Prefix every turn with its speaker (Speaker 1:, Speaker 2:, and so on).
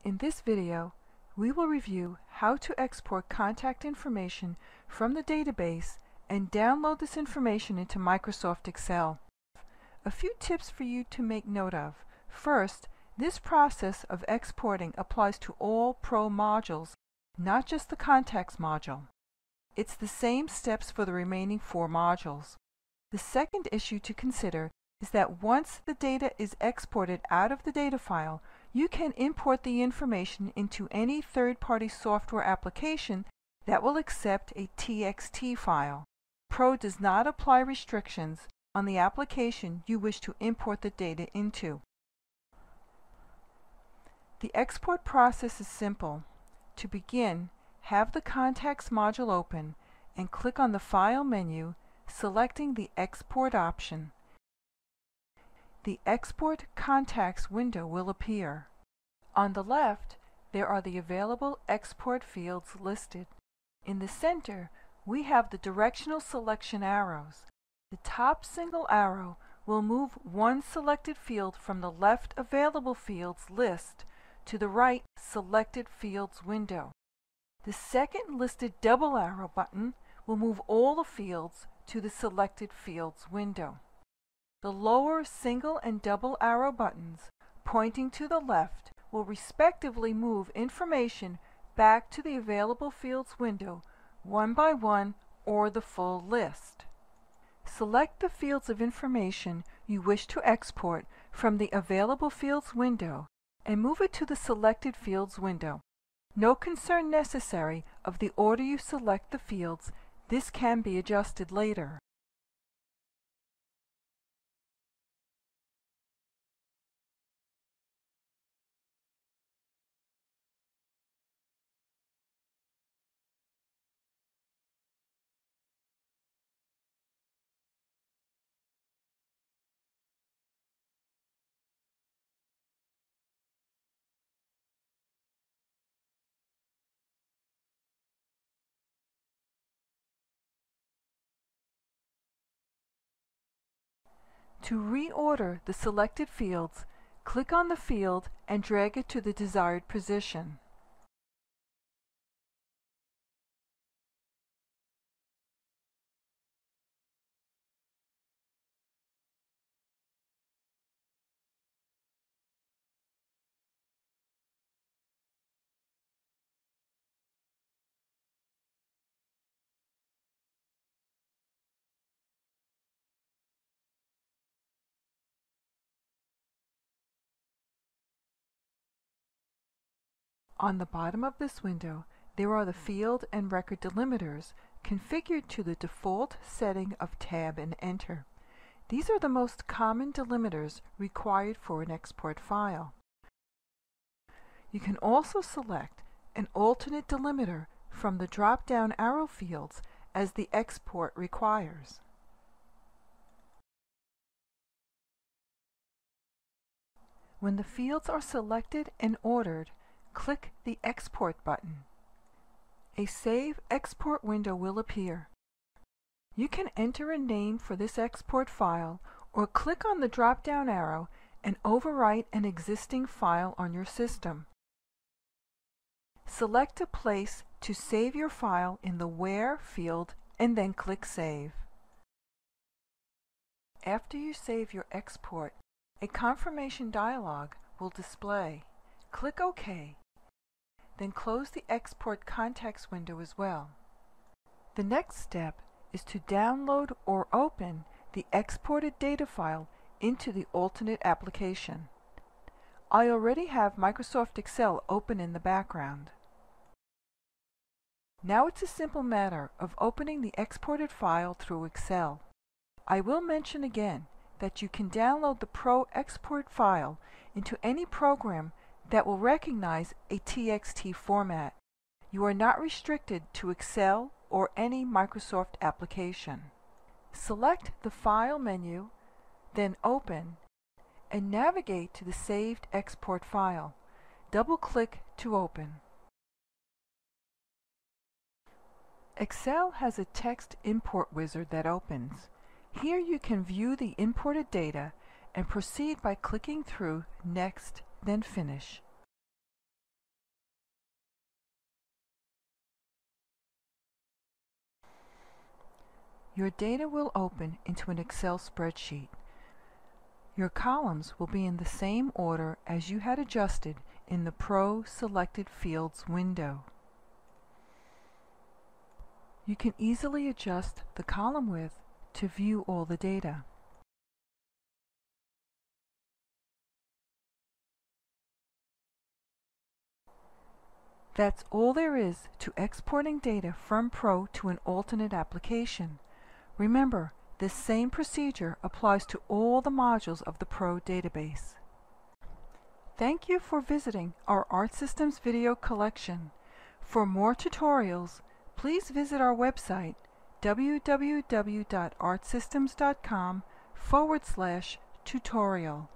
Speaker 1: In this video, we will review how to export contact information from the database and download this information into Microsoft Excel. A few tips for you to make note of. First, this process of exporting applies to all Pro modules, not just the Contacts module. It's the same steps for the remaining 4 modules. The second issue to consider is that once the data is exported out of the data file, you can import the information into any third-party software application that will accept a TXT file. Pro does not apply restrictions on the application you wish to import the data into. The export process is simple. To begin, have the Contacts module open and click on the File menu, selecting the Export option. The Export Contacts window will appear. On the left, there are the available export fields listed. In the center, we have the directional selection arrows. The top single arrow will move one selected field from the left Available Fields list to the right Selected Fields window. The second listed double arrow button will move all the fields to the Selected Fields window. The lower single and double arrow buttons, pointing to the left, will respectively move information back to the Available Fields window one by one or the full list. Select the fields of information you wish to export from the Available Fields window and move it to the Selected Fields window. No concern necessary of the order you select the fields. This can be adjusted later. To reorder the selected fields, click on the field and drag it to the desired position. On the bottom of this window, there are the field and record delimiters configured to the default setting of Tab and Enter. These are the most common delimiters required for an export file. You can also select an alternate delimiter from the drop-down arrow fields as the export requires. When the fields are selected and ordered, click the Export button. A Save Export window will appear. You can enter a name for this export file or click on the drop-down arrow and overwrite an existing file on your system. Select a place to save your file in the Where field and then click Save. After you save your export, a confirmation dialog will display. Click OK. Then close the Export Contacts window as well. The next step is to download or open the exported data file into the alternate application. I already have Microsoft Excel open in the background. Now it's a simple matter of opening the exported file through Excel. I will mention again that you can download the Pro export file into any program that will recognize a TXT format. You are not restricted to Excel or any Microsoft application. Select the File menu, then Open, and navigate to the saved export file. Double-click to open. Excel has a text import wizard that opens. Here you can view the imported data and proceed by clicking through Next, then Finish. your data will open into an Excel spreadsheet. Your columns will be in the same order as you had adjusted in the Pro Selected Fields window. You can easily adjust the column width to view all the data. That's all there is to exporting data from Pro to an alternate application. Remember, this same procedure applies to all the modules of the Pro database. Thank you for visiting our Artsystems video collection. For more tutorials, please visit our website www.artsystems.com/tutorial.